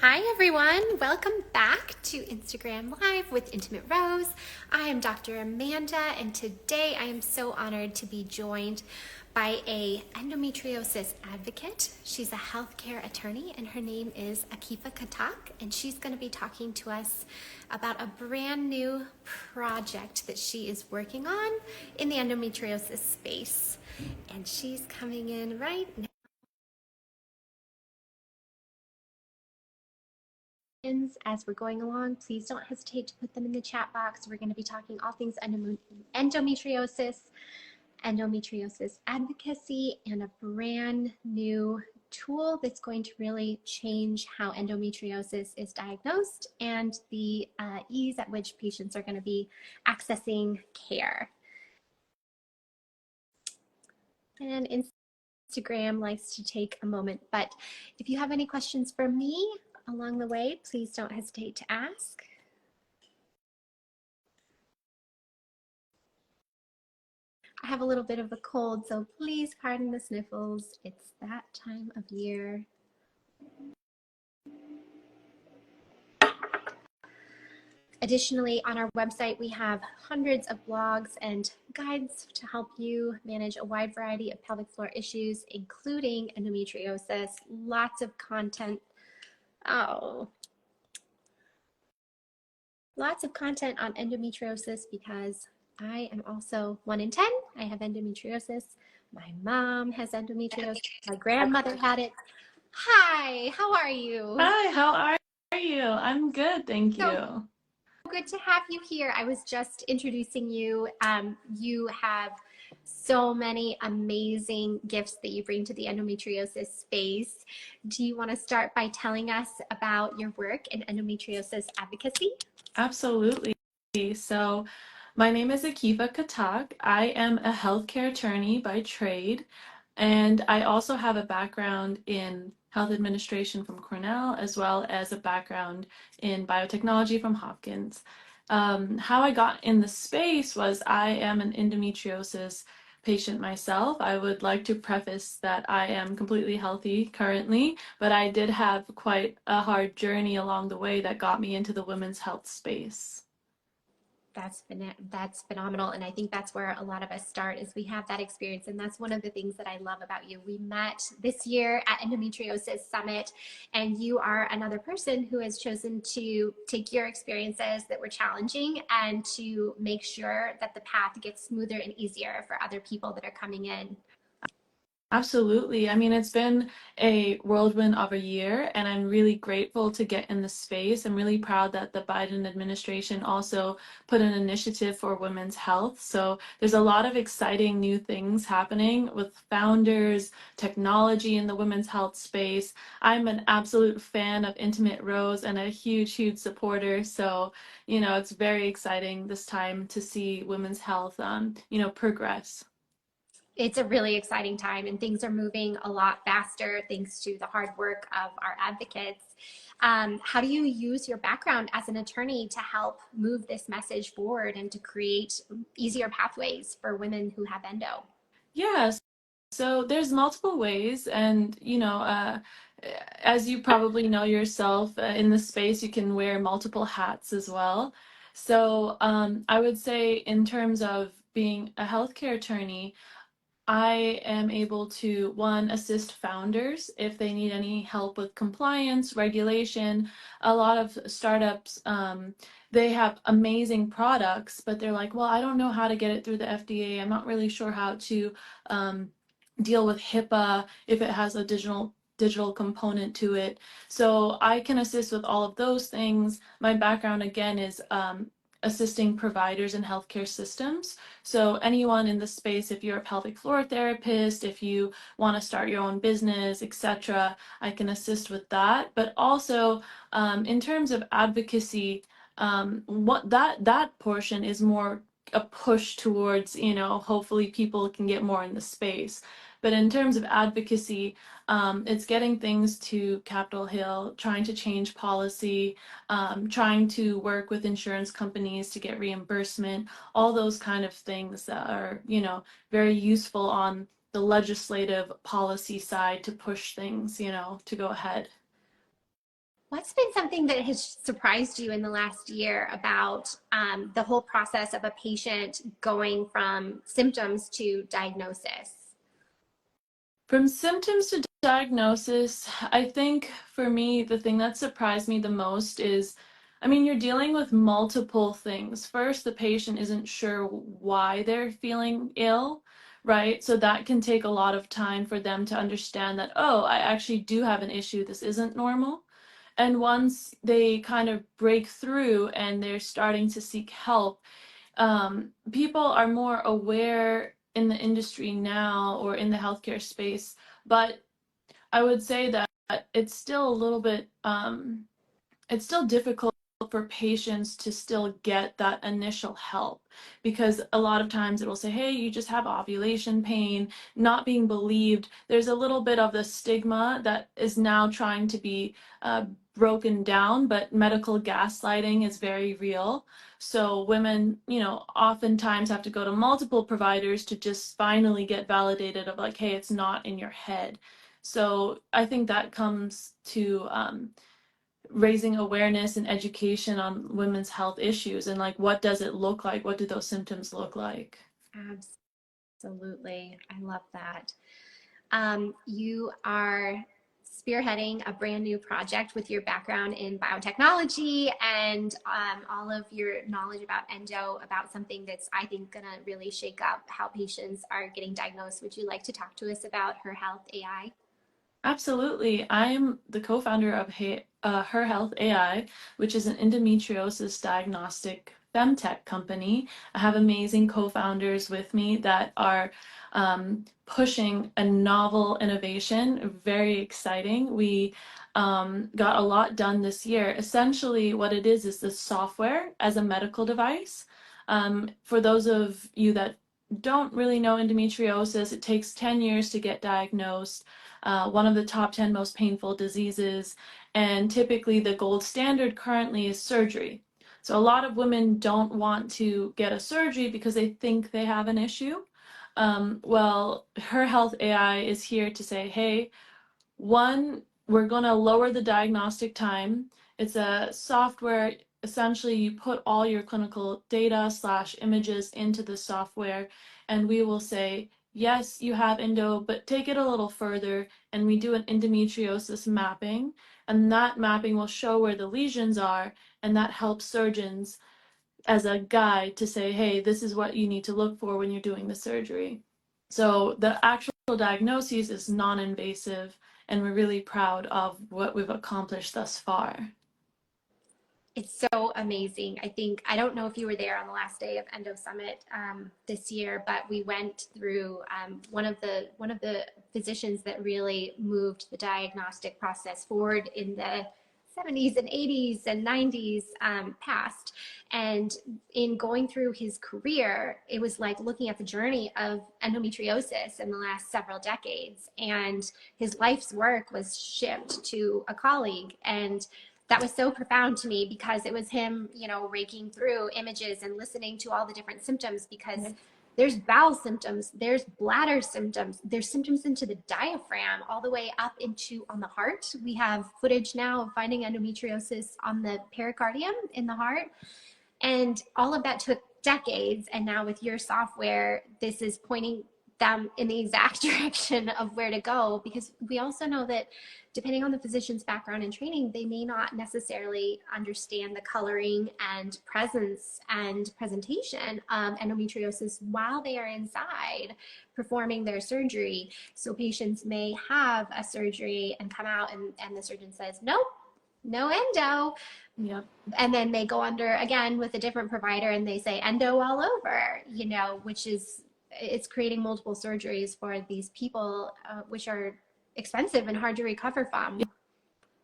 Hi everyone, welcome back to Instagram Live with Intimate Rose. I am Dr. Amanda and today I am so honored to be joined by a endometriosis advocate. She's a healthcare attorney and her name is Akifa Khattak, and she's going to be talking to us about a brand new project that she is working on in the endometriosis space. And she's coming in right now. As we're going along, please don't hesitate to put them in the chat box. We're going to be talking all things endometriosis, endometriosis advocacy, and a brand new tool that's going to really change how endometriosis is diagnosed and the ease at which patients are going to be accessing care. And Instagram likes to take a moment, but if you have any questions for me along the way, please don't hesitate to ask. I have a little bit of a cold, so please pardon the sniffles. It's that time of year. Additionally, on our website, we have hundreds of blogs and guides to help you manage a wide variety of pelvic floor issues, including endometriosis. Lots of content. Lots of content on endometriosis because I am also 1 in 10. I have endometriosis. My mom has endometriosis. My grandmother had it. Hi, how are you? Hi, how are you? I'm good, thank So you. good to have you here. I was just introducing you. You have so many amazing gifts that you bring to the endometriosis space. Do you want to start by telling us about your work in endometriosis advocacy? Absolutely. So, my name is Akifa Khattak. I am a healthcare attorney by trade, and I also have a background in health administration from Cornell, as well as a background in biotechnology from Hopkins. How I got in the space was I am an endometriosis patient myself. I would like to preface that I am completely healthy currently, but I did have quite a hard journey along the way that got me into the women's health space. That's phenomenal, and I think that's where a lot of us start, is we have that experience, and that's one of the things that I love about you. We met this year at Endometriosis Summit, and you are another person who has chosen to take your experiences that were challenging and to make sure that the path gets smoother and easier for other people that are coming in. Absolutely. I mean, it's been a whirlwind of a year, and I'm really grateful to get in the space. I'm really proud that the Biden administration also put an initiative for women's health. So there's a lot of exciting new things happening with founders, technology in the women's health space. I'm an absolute fan of Intimate Rose and a huge, huge supporter. So, it's very exciting this time to see women's health, progress. It's a really exciting time, and things are moving a lot faster thanks to the hard work of our advocates. How do you use your background as an attorney to help move this message forward and to create easier pathways for women who have endo? Yes. So there's multiple ways, and as you probably know yourself, in this space, you can wear multiple hats as well. So I would say, in terms of being a healthcare attorney, I am able to, one, assist founders if they need any help with compliance, regulation. A lot of startups, they have amazing products, but they're like, well, I don't know how to get it through the FDA. I'm not really sure how to deal with HIPAA if it has a digital component to it. So I can assist with all of those things. My background again is assisting providers in healthcare systems. So anyone in the space, if you're a pelvic floor therapist, if you want to start your own business, etc., I can assist with that. But also, in terms of advocacy, what that portion is more a push towards, hopefully people can get more in the space. But in terms of advocacy, it's getting things to Capitol Hill, trying to change policy, trying to work with insurance companies to get reimbursement, all those kind of things that are, very useful on the legislative policy side to push things, to go ahead. What's been something that has surprised you in the last year about the whole process of a patient going from symptoms to diagnosis? From symptoms to diagnosis, I think for me, the thing that surprised me the most is, I mean, you're dealing with multiple things. First, the patient isn't sure why they're feeling ill, right? So that can take a lot of time for them to understand that, oh, I actually do have an issue. This isn't normal. And once they kind of break through and they're starting to seek help, people are more aware in the industry now or in the healthcare space, but I would say that it's still a little bit, it's still difficult for patients to still get that initial help because a lot of times it will say, hey, you just have ovulation pain, not being believed. There's a little bit of the stigma that is now trying to be broken down, but medical gaslighting is very real. So women, oftentimes have to go to multiple providers to just finally get validated of like, hey, it's not in your head. So I think that comes to raising awareness and education on women's health issues and like what does it look like? What do those symptoms look like? Absolutely. I love that. You are spearheading a brand new project with your background in biotechnology and all of your knowledge about endo, about something that's, I think, going to really shake up how patients are getting diagnosed. Would you like to talk to us about Her Health AI? Absolutely. I'm the co-founder of Her Health AI, which is an endometriosis diagnostic femtech company. I have amazing co-founders with me that are pushing a novel innovation, very exciting. We got a lot done this year. Essentially, what it is the software as a medical device. For those of you that don't really know endometriosis, it takes 10 years to get diagnosed, one of the top 10 most painful diseases, and typically the gold standard currently is surgery. So a lot of women don't want to get a surgery because they think they have an issue. Well, Her Health AI is here to say, hey, one, we're going to lower the diagnostic time. It's a software. Essentially, you put all your clinical data slash images into the software, and we will say, yes, you have endo, but take it a little further, and we do an endometriosis mapping, and that mapping will show where the lesions are, and that helps surgeons as a guide to say, hey, this is what you need to look for when you're doing the surgery. So the actual diagnosis is non-invasive, and we're really proud of what we've accomplished thus far. It's so amazing. I think, I don't know if you were there on the last day of Endo Summit this year, but we went through one of the physicians that really moved the diagnostic process forward in the 70s and 80s and 90s past. And in going through his career, it was like looking at the journey of endometriosis in the last several decades. And his life's work was shipped to a colleague. And that was so profound to me because it was him, raking through images and listening to all the different symptoms, because there's bowel symptoms, there's bladder symptoms, there's symptoms into the diaphragm, all the way up into on the heart. We have footage now of finding endometriosis on the pericardium in the heart. And all of that took decades. And now with your software, this is pointing them in the exact direction of where to go, because we also know that depending on the physician's background and training, they may not necessarily understand the coloring and presence and presentation of endometriosis while they are inside performing their surgery. So patients may have a surgery and come out and the surgeon says, nope, no endo. Yep. And then they go under again with a different provider and they say endo all over, which is, it's creating multiple surgeries for these people, which are expensive and hard to recover from.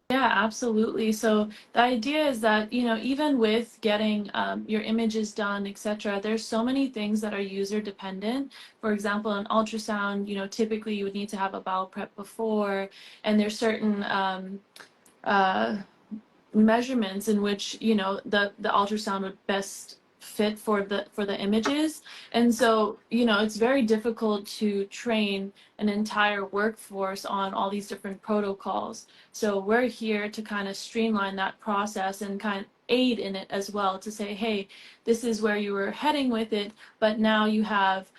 Yeah, absolutely. So the idea is that, even with getting your images done, etc., there's so many things that are user dependent. For example, an ultrasound, typically you would need to have a bowel prep before, and there's certain uh, measurements in which, the ultrasound would best fit for the images. And so, it's very difficult to train an entire workforce on all these different protocols. So we're here to kind of streamline that process and kind of aid in it as well, to say, hey, this is where you were heading with it, but now you have,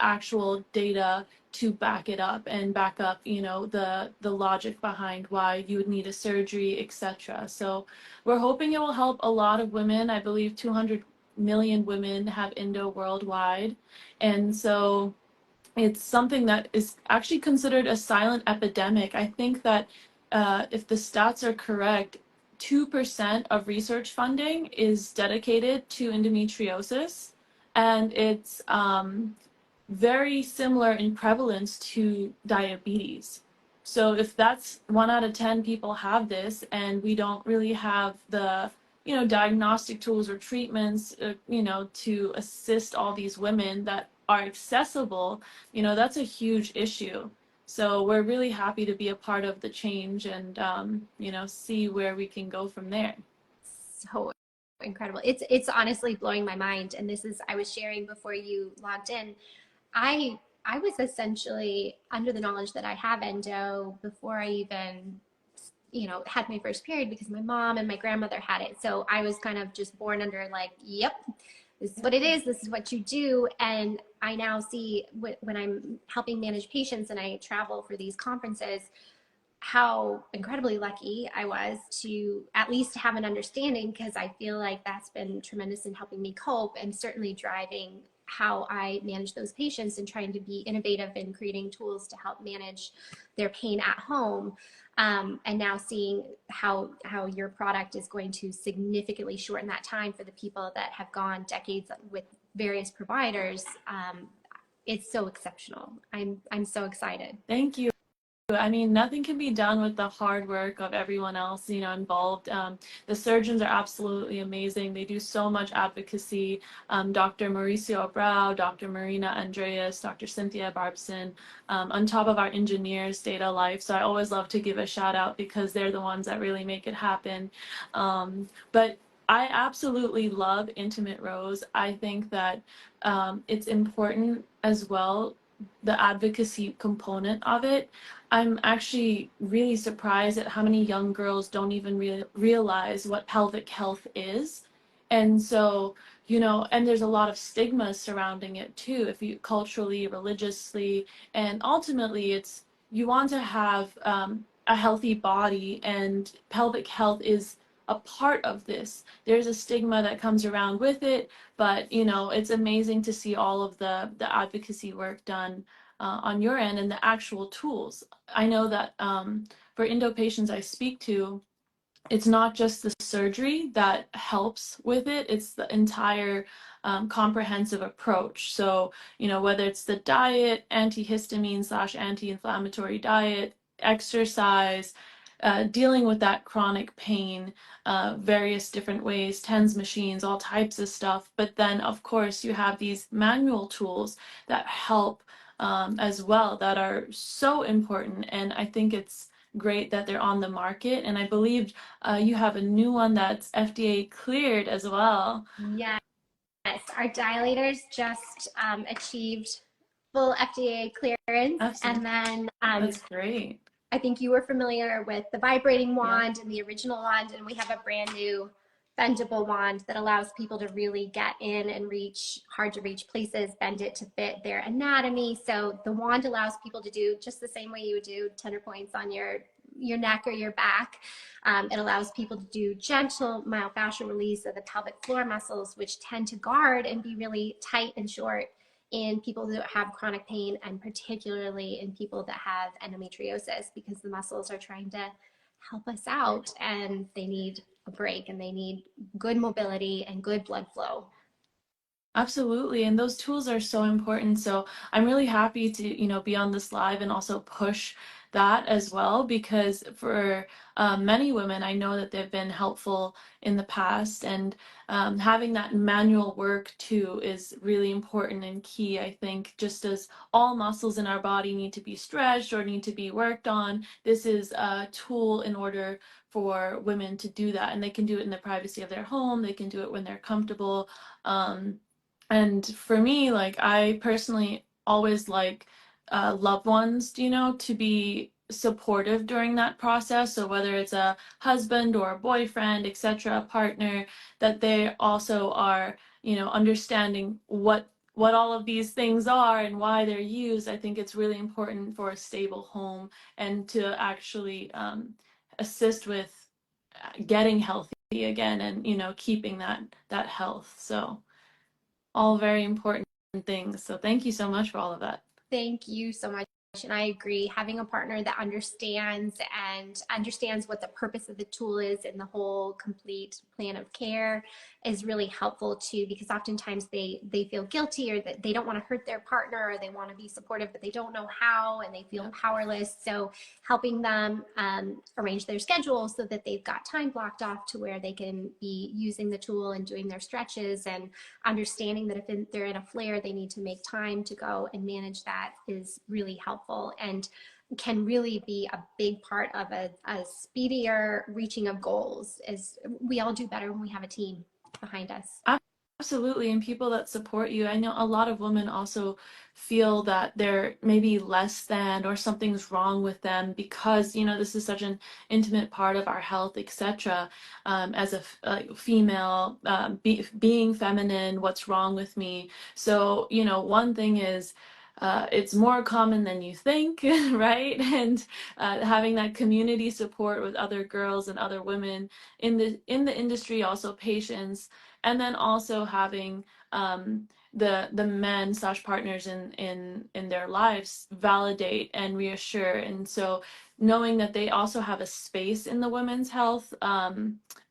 actual data to back it up and back up, the logic behind why you would need a surgery, etc. So we're hoping it will help a lot of women. I believe 200 million women have endo worldwide. And so it's something that is actually considered a silent epidemic. I think that if the stats are correct, 2% of research funding is dedicated to endometriosis, and it's very similar in prevalence to diabetes. So if that's 1 out of 10 people have this, and we don't really have the diagnostic tools or treatments to assist all these women that are accessible, that's a huge issue. So we're really happy to be a part of the change and see where we can go from there. So incredible. It's honestly blowing my mind. And this is, I was sharing before you logged in. I was essentially under the knowledge that I have endo before I even had my first period, because my mom and my grandmother had it. So I was kind of just born under like, yep, this is what it is. This is what you do. And I now see when I'm helping manage patients and I travel for these conferences, how incredibly lucky I was to at least have an understanding, because I feel like that's been tremendous in helping me cope and certainly driving how I manage those patients and trying to be innovative in creating tools to help manage their pain at home. And now seeing how your product is going to significantly shorten that time for the people that have gone decades with various providers. It's so exceptional. I'm so excited. Thank you. I mean, nothing can be done with the hard work of everyone else, involved. The surgeons are absolutely amazing. They do so much advocacy. Dr. Mauricio Abrao, Dr. Marina Andreas, Dr. Cynthia Barbson, on top of our engineers, Data Life. So I always love to give a shout out because they're the ones that really make it happen. But I absolutely love Intimate Rose. I think that it's important as well, the advocacy component of it. I'm actually really surprised at how many young girls don't even realize what pelvic health is. And so, and there's a lot of stigma surrounding it too, if you culturally, religiously, and ultimately it's, you want to have a healthy body, and pelvic health is a part of this. There's a stigma that comes around with it, but it's amazing to see all of the advocacy work done on your end and the actual tools. I know that for endo patients I speak to, it's not just the surgery that helps with it, it's the entire comprehensive approach. So, whether it's the diet, antihistamine / anti-inflammatory diet, exercise, dealing with that chronic pain, various different ways, TENS machines, all types of stuff. But then, of course, you have these manual tools that help as well, that are so important. And I think it's great that they're on the market. And I believe you have a new one that's FDA cleared as well. Yes, our dilators just achieved full FDA clearance. Absolutely. And then That's great. I think you were familiar with the vibrating Yeah. wand and the original wand, and we have a brand new bendable wand that allows people to really get in and reach hard to reach places, bend it to fit their anatomy. So the wand allows people to do just the same way you would do tender points on your neck or your back. It allows people to do gentle myofascial release of the pelvic floor muscles, which tend to guard and be really tight and short in people who have chronic pain, and particularly in people that have endometriosis, because the muscles are trying to help us out and they need a break and they need good mobility and good blood flow. Absolutely. And those tools are so important. So I'm really happy to, be on this live and also push that as well, because for many women, I know that they've been helpful in the past, and having that manual work too is really important and key. I think just as all muscles in our body need to be stretched or need to be worked on, this is a tool in order for women to do that, and they can do it in the privacy of their home. They can do it when they're comfortable. Um, and for me, like, I personally always like loved ones, to be supportive during that process. So whether it's a husband or a boyfriend, etc., partner, that they also are, understanding what all of these things are and why they're used. I think it's really important for a stable home and to actually assist with getting healthy again, and keeping that health. So all very important things. So thank you so much for all of that. Thank you so much. And I agree, having a partner that understands what the purpose of the tool is and the whole complete plan of care is really helpful too, because oftentimes they feel guilty, or that they don't want to hurt their partner, or they want to be supportive, but they don't know how, and they feel powerless. So helping them arrange their schedule so that they've got time blocked off to where they can be using the tool and doing their stretches, and understanding that if they're in a flare, they need to make time to go and manage that, is really helpful, and can really be a big part of a speedier reaching of goals, as we all do better when we have a team behind us. Absolutely, and people that support you. I know a lot of women also feel that they're maybe less than, or something's wrong with them, because this is such an intimate part of our health, etc. As a female, being feminine, what's wrong with me? So one thing is, it's more common than you think, right? And having that community support with other girls and other women in the industry, also patients, and then also having the men slash partners in their lives validate and reassure. And so knowing that they also have a space in the women's health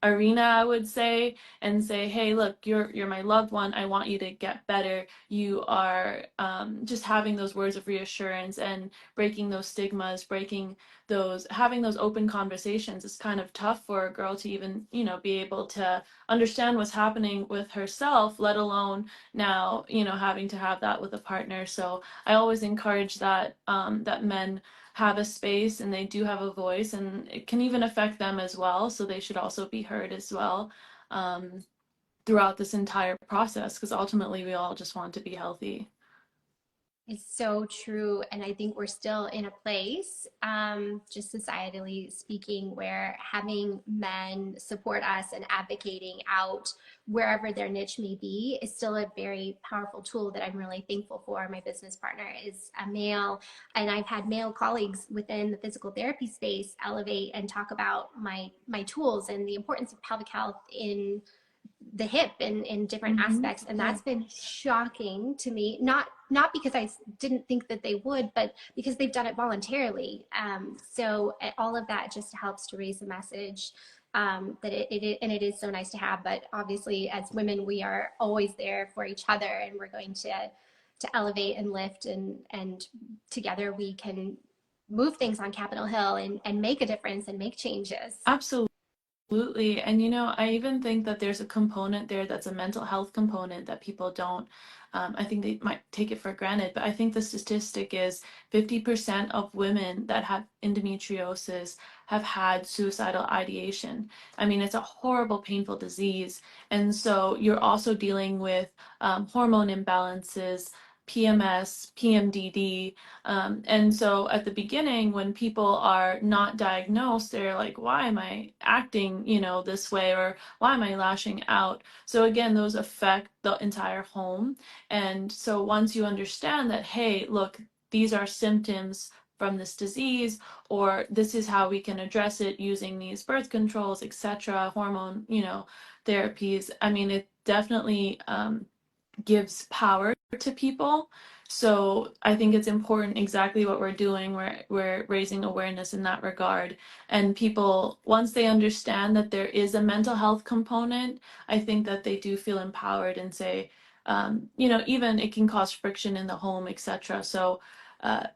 arena, I would say, and say, hey, look, you're my loved one, I want you to get better. You are just having those words of reassurance and breaking those stigmas, having those open conversations. Is kind of tough for a girl to even be able to understand what's happening with herself, let alone now having to have that with a partner. So I always encourage that that men have a space, and they do have a voice, and it can even affect them as well, so they should also be heard as well throughout this entire process, because ultimately we all just want to be healthy. It's so true. And I think we're still in a place, just societally speaking, where having men support us and advocating out wherever their niche may be is still a very powerful tool that I'm really thankful for. My business partner is a male, and I've had male colleagues within the physical therapy space elevate and talk about my tools and the importance of pelvic health in the hip and in different aspects, and Yeah. that's been shocking to me, not because I didn't think that they would, but because they've done it voluntarily. So all of that just helps to raise the message, that and it is so nice to have. But obviously as women, we are always there for each other, and we're going to elevate and lift, and together we can move things on Capitol Hill, and make a difference and make changes. Absolutely. Absolutely. And I even think that there's a component there that's a mental health component that people don't, I think they might take it for granted, but I think the statistic is 50% of women that have endometriosis have had suicidal ideation. I mean, it's a horrible, painful disease. And so you're also dealing with hormone imbalances, PMS, PMDD, and so at the beginning, when people are not diagnosed, they're like, why am I acting, this way? Or why am I lashing out? So again, those affect the entire home. And so once you understand that, hey, look, these are symptoms from this disease, or this is how we can address it using these birth controls, etc., hormone, therapies. I mean, it definitely gives power to people. So I think it's important, exactly what we're doing. We're raising awareness in that regard. And people, once they understand that there is a mental health component, I think that they do feel empowered and say, even it can cause friction in the home, etc. So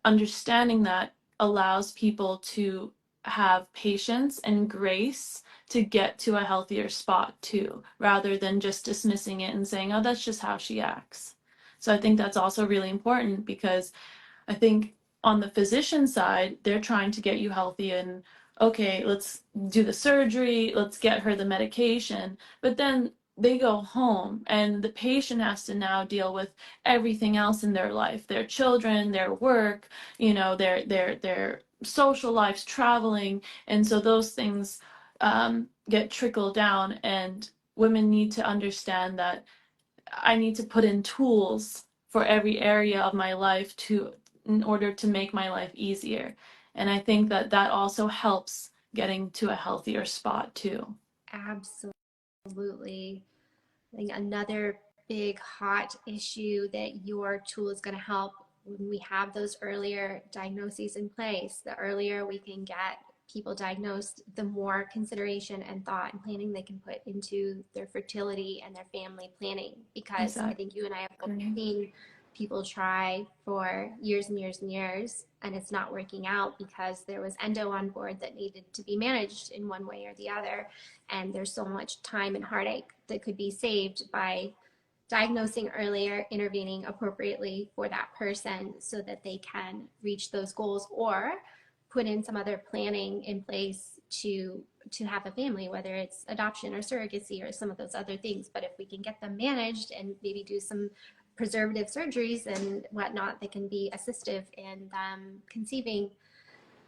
understanding that allows people to have patience and grace to get to a healthier spot too, rather than just dismissing it and saying, oh, that's just how she acts. So I think that's also really important, because I think on the physician side, they're trying to get you healthy and, okay, let's do the surgery, let's get her the medication. But then they go home and the patient has to now deal with everything else in their life, their children, their work, their social lives, traveling. And so those things get trickled down, and women need to understand that I need to put in tools for every area of my life to in order to make my life easier. And I think that that also helps getting to a healthier spot too. Absolutely. I think another big hot issue that your tool is going to help when we have those earlier diagnoses in place, the earlier we can get people diagnosed, the more consideration and thought and planning they can put into their fertility and their family planning. Because I Exactly. think you and I have both seen people try for years and years and years, and it's not working out because there was endo on board that needed to be managed in one way or the other. And there's so much time and heartache that could be saved by diagnosing earlier, intervening appropriately for that person so that they can reach those goals, or put in some other planning in place to have a family, whether it's adoption or surrogacy or some of those other things. But if we can get them managed and maybe do some preservative surgeries and whatnot that can be assistive in them conceiving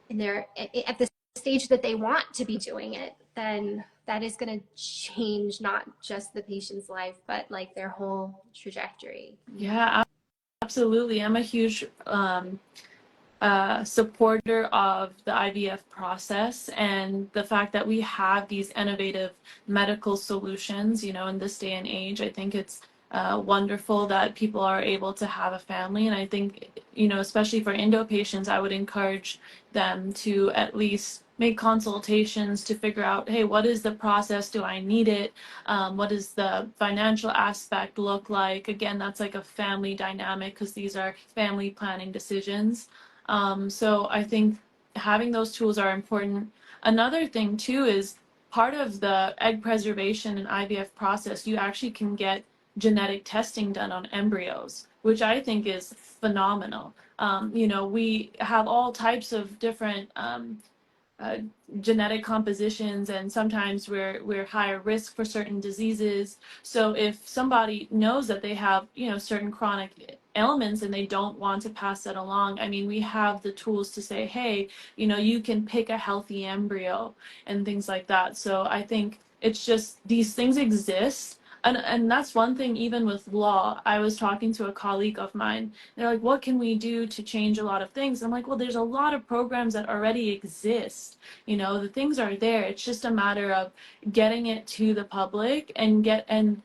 in their at the stage that they want to be doing it, then that is going to change not just the patient's life, but like their whole trajectory. Yeah, absolutely. I'm a huge supporter of the IVF process, and the fact that we have these innovative medical solutions, in this day and age. I think it's wonderful that people are able to have a family. And I think, especially for endo patients, I would encourage them to at least make consultations to figure out, hey, what is the process? Do I need it? What does the financial aspect look like? Again, that's like a family dynamic, because these are family planning decisions. So I think having those tools are important. Another thing too is part of the egg preservation and IVF process, you actually can get genetic testing done on embryos, which I think is phenomenal. We have all types of different uh, genetic compositions, and sometimes we're higher risk for certain diseases. So if somebody knows that they have certain chronic ailments and they don't want to pass that along, I mean, we have the tools to say, hey, you can pick a healthy embryo and things like that. So I think it's just these things exist. And that's one thing. Even with law, I was talking to a colleague of mine. They're like, what can we do to change a lot of things? I'm like, well, there's a lot of programs that already exist. The things are there. It's just a matter of getting it to the public and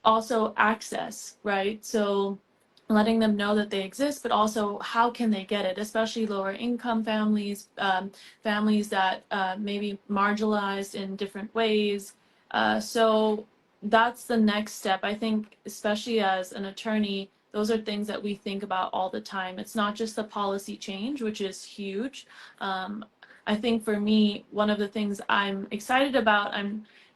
also access, right? So letting them know that they exist, but also how can they get it, especially lower income families, families that may be marginalized in different ways. So that's the next step. I think, especially as an attorney, those are things that we think about all the time. It's not just the policy change, which is huge. Um, I think for me, one of the things I'm excited about,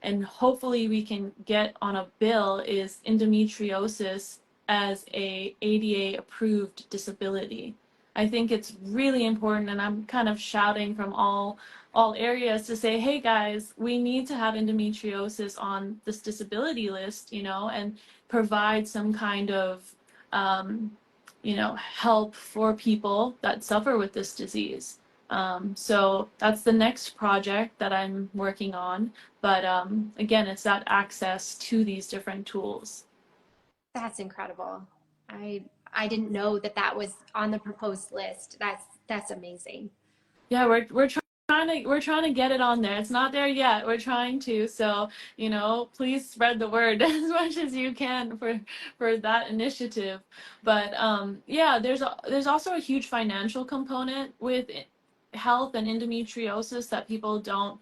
and hopefully we can get on a bill, is endometriosis as a ADA approved disability. I think it's really important, and I'm kind of shouting from all areas to say, hey guys, we need to have endometriosis on this disability list, and provide some kind of help for people that suffer with this disease. So that's the next project that I'm working on. But again, it's that access to these different tools. That's incredible. I didn't know that that was on the proposed list. That's amazing. Yeah, we're trying to get it on there. It's not there yet. We're trying to. So, please spread the word as much as you can for that initiative. But yeah, there's also a huge financial component with health and endometriosis that people don't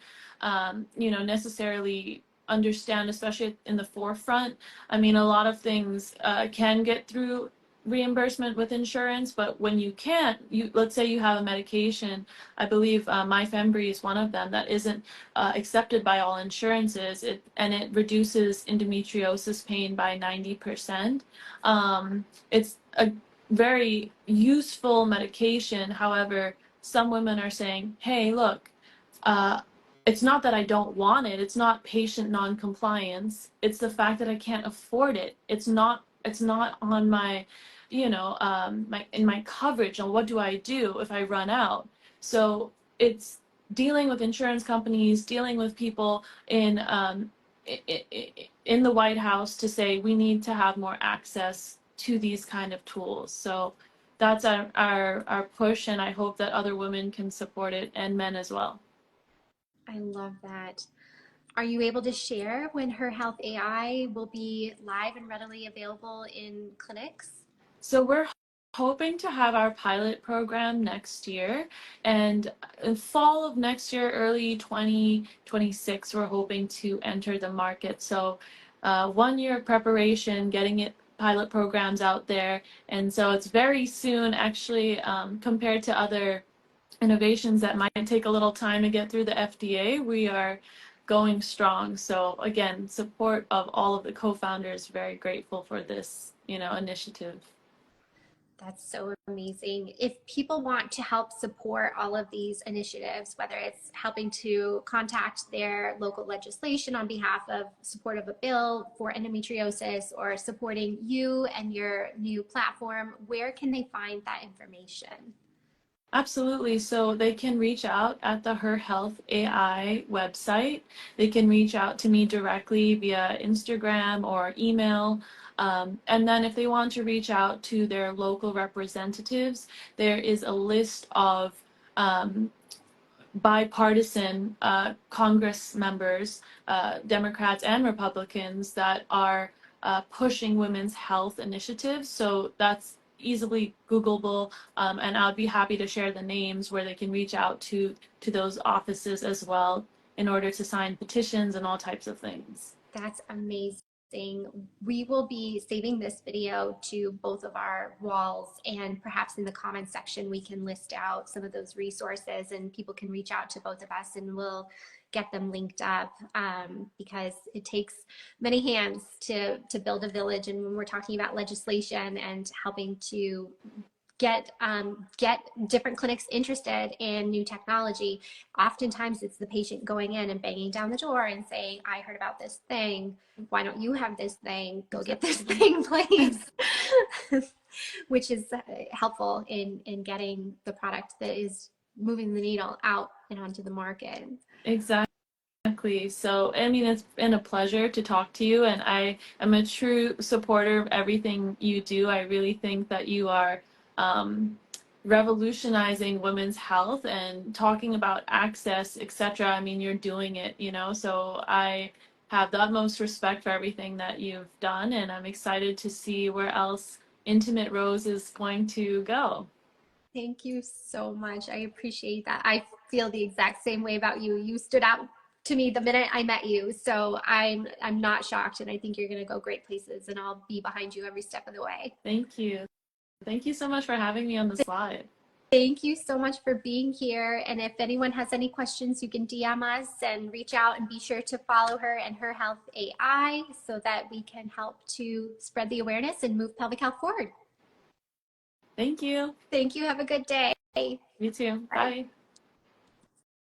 necessarily understand, especially in the forefront. I mean, a lot of things can get through reimbursement with insurance, but when you can't, let's say you have a medication, I believe Myfembree is one of them that isn't accepted by all insurances, and it reduces endometriosis pain by 90%. It's a very useful medication. However, some women are saying, hey, look, uh, it's not that I don't want it. It's not patient non-compliance. It's the fact that I can't afford it. It's not on my, my in my coverage. And what do I do if I run out? So it's dealing with insurance companies, dealing with people in the White House to say we need to have more access to these kind of tools. So that's our push, and I hope that other women can support it, and men as well. I love that. Are you able to share when Her Health AI will be live and readily available in clinics? So we're hoping to have our pilot program next year, and in fall of next year, early 2026, we're hoping to enter the market. So 1 year of preparation, getting it pilot programs out there, and so it's very soon actually, compared to other innovations that might take a little time to get through the FDA. We are going strong. So again, support of all of the co-founders, very grateful for this, initiative. That's so amazing. If people want to help support all of these initiatives, whether it's helping to contact their local legislation on behalf of support of a bill for endometriosis or supporting you and your new platform, where can they find that information? Absolutely. So they can reach out at the Her Health AI website. They can reach out to me directly via Instagram or email. And then if they want to reach out to their local representatives, there is a list of um, bipartisan Congress members, Democrats and Republicans, that are pushing women's health initiatives. So that's easily Googleable, and I'd be happy to share the names where they can reach out to those offices as well in order to sign petitions and all types of things. That's amazing. We will be saving this video to both of our walls, and perhaps in the comments section we can list out some of those resources and people can reach out to both of us and we'll get them linked up, because it takes many hands to build a village. And when we're talking about legislation and helping to get different clinics interested in new technology, oftentimes it's the patient going in and banging down the door and saying, I heard about this thing, why don't you have this thing, go get this thing please. Which is helpful in getting the product that is moving the needle out and onto the market. Exactly. So, I mean, it's been a pleasure to talk to you, and I am a true supporter of everything you do. I really think that you are um, revolutionizing women's health and talking about access, etc. I mean, you're doing it. So I have the utmost respect for everything that you've done, and I'm excited to see where else Intimate Rose is going to go. Thank you so much. I appreciate that. I feel the exact same way about you. You stood out to me the minute I met you. So I'm not shocked, and I think you're going to go great places, and I'll be behind you every step of the way. Thank you. Thank you so much for having me on the slide. Thank you so much for being here. And if anyone has any questions, you can DM us and reach out, and be sure to follow her and Her Health AI so that we can help to spread the awareness and move pelvic health forward. Thank you. Thank you. Have a good day. You too. Bye. Bye.